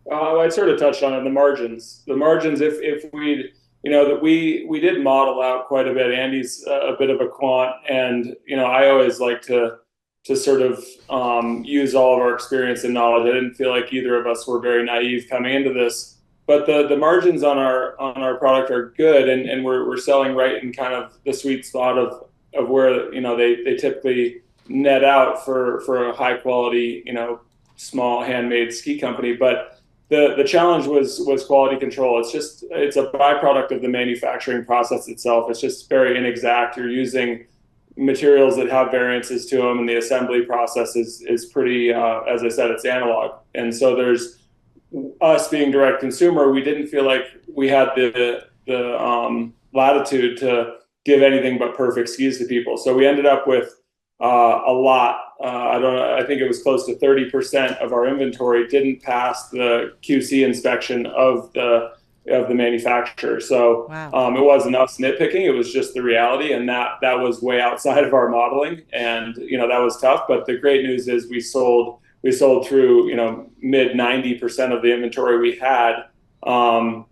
I sort of touched on it, the margins, if we'd, that we did model out quite a bit. Andy's a bit of a quant, and, I always like to sort of use all of our experience and knowledge. I didn't feel like either of us were very naive coming into this, but the margins on our product are good, and we're selling right in kind of the sweet spot of where, they typically net out for a high quality, small handmade ski company. But the challenge was quality control. It's a byproduct of the manufacturing process itself. It's just very inexact. You're using materials that have variances to them, and the assembly process is pretty, as I said, it's analog. And so there's us being direct consumer, we didn't feel like we had the latitude to give anything but perfect skis to people. So we ended up with a lot. I think it was close to 30% of our inventory didn't pass the QC inspection of the manufacturer. So wow. It wasn't us nitpicking. It was just the reality, and that was way outside of our modeling, and that was tough. But the great news is we sold through mid 90% of the inventory we had,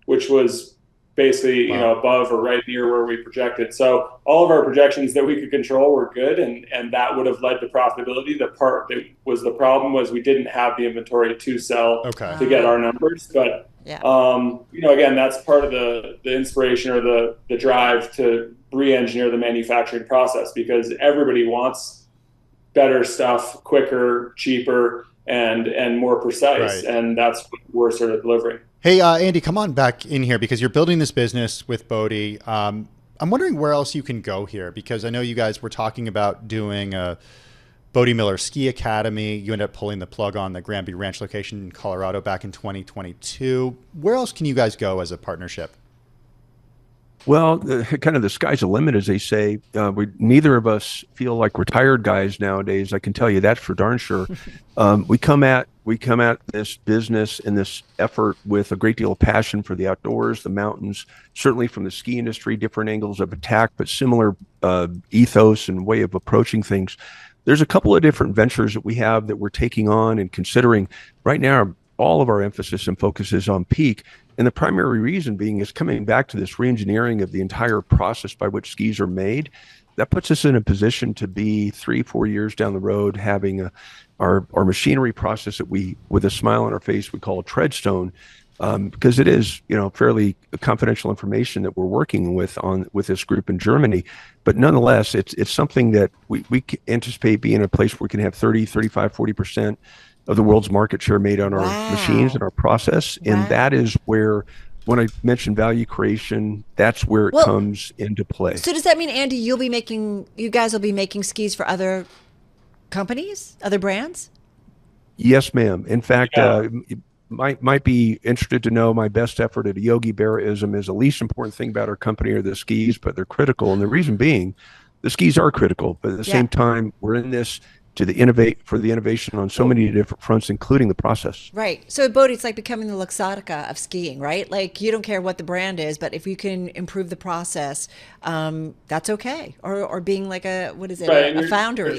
which was basically above or right near where we projected. So all of our projections that we could control were good, and that would have led to profitability. The part that was the problem was we didn't have the inventory to sell to get our numbers. But again, that's part of the inspiration or the drive to re-engineer the manufacturing process, because everybody wants better stuff, quicker, cheaper, and more precise. Right. And that's what we're sort of delivering. Hey, Andy, come on back in here, because you're building this business with Bode. I'm wondering where else you can go here, because I know you guys were talking about doing a Bode Miller Ski Academy. You ended up pulling the plug on the Granby Ranch location in Colorado back in 2022. Where else can you guys go as a partnership? Well, kind of the sky's the limit, as they say. Neither of us feel like retired guys nowadays. I can tell you that for darn sure. We come at this business and this effort with a great deal of passion for the outdoors, the mountains, certainly from the ski industry, different angles of attack, but similar ethos and way of approaching things. There's a couple of different ventures that we have that we're taking on and considering. Right now, all of our emphasis and focus is on peak. And the primary reason being is coming back to this reengineering of the entire process by which skis are made. That puts us in a position to be 3-4 years down the road having our machinery process that we, with a smile on our face, we call a treadstone, because it is fairly confidential information that we're working with this group in Germany. But nonetheless, it's something that we anticipate being a place where we can have 30, 35, 40% of the world's market share made on our machines and our process. And that is where, when I mention value creation, that's where it comes into play. So does that mean, Andy, you guys will be making skis for other companies, other brands? Yes, ma'am. In fact, might be interested to know my best effort at a Yogi Berraism is the least important thing about our company are the skis, but they're critical. And the reason being, the skis are critical, but at the same time, we're in this to innovate for the innovation on so many different fronts, including the process. Right. So at Bode, it's like becoming the Luxottica of skiing, right? Like you don't care what the brand is, but if you can improve the process, that's okay. Or being like a foundry.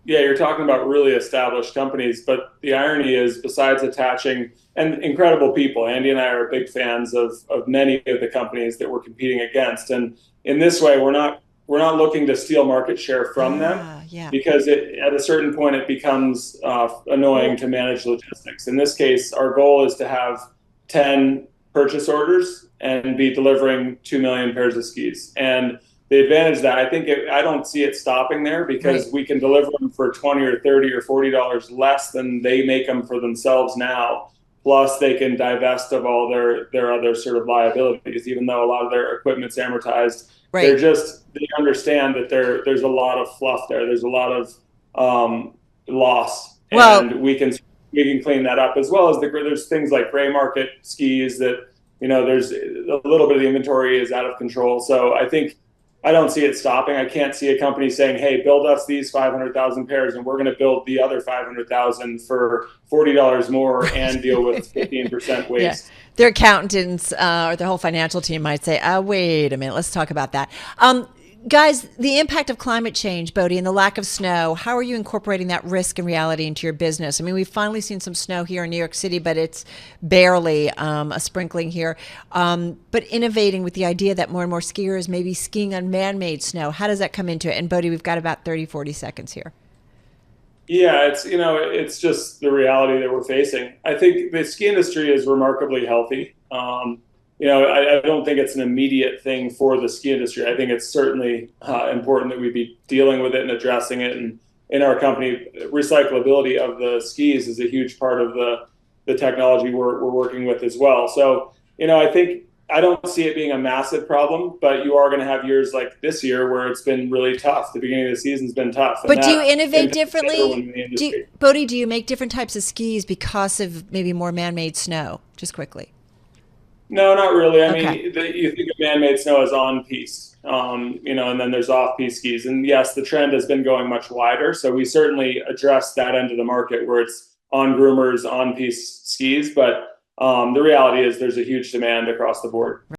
You're talking about really established companies, but the irony is, besides attaching and incredible people, Andy and I are big fans of many of the companies that we're competing against. And in this way, we're not looking to steal market share from them, because at a certain point it becomes annoying to manage logistics. In this case, our goal is to have 10 purchase orders and be delivering 2 million pairs of skis. And the advantage that I don't see it stopping there, because we can deliver them for $20 or $30 or $40 less than they make them for themselves now. Plus, they can divest of all their other sort of liabilities, even though a lot of their equipment's amortized. Right. They understand that there's a lot of fluff there. There's a lot of loss, and we can clean that up, as well as there's things like gray market skis that there's a little bit of the inventory is out of control. So I don't see it stopping. I can't see a company saying, "Hey, build us these 500,000 pairs, and we're going to build the other 500,000 for $40 more and deal with 15% waste." Yeah. Their accountants or their whole financial team might say, "Wait a minute, let's talk about that." Guys, the impact of climate change, Bode, and the lack of snow, how are you incorporating that risk and reality into your business? I mean, we've finally seen some snow here in New York City, but it's barely a sprinkling here. But innovating with the idea that more and more skiers may be skiing on man-made snow. How does that come into it? And Bode, we've got about 30, 40 seconds here. Yeah, it's just the reality that we're facing. I think the ski industry is remarkably healthy. I don't think it's an immediate thing for the ski industry. I think it's certainly important that we be dealing with it and addressing it. And in our company, recyclability of the skis is a huge part of the technology we're working with as well. So, I don't see it being a massive problem, but you are going to have years like this year where it's been really tough. The beginning of the season's been tough. But do you innovate differently? Bode, do you make different types of skis because of maybe more man-made snow? Just quickly. No, not really. I mean, you think of man-made snow as on-piste, and then there's off-piste skis. And yes, the trend has been going much wider. So we certainly address that end of the market where it's on-groomers, on-piste skis. But the reality is there's a huge demand across the board.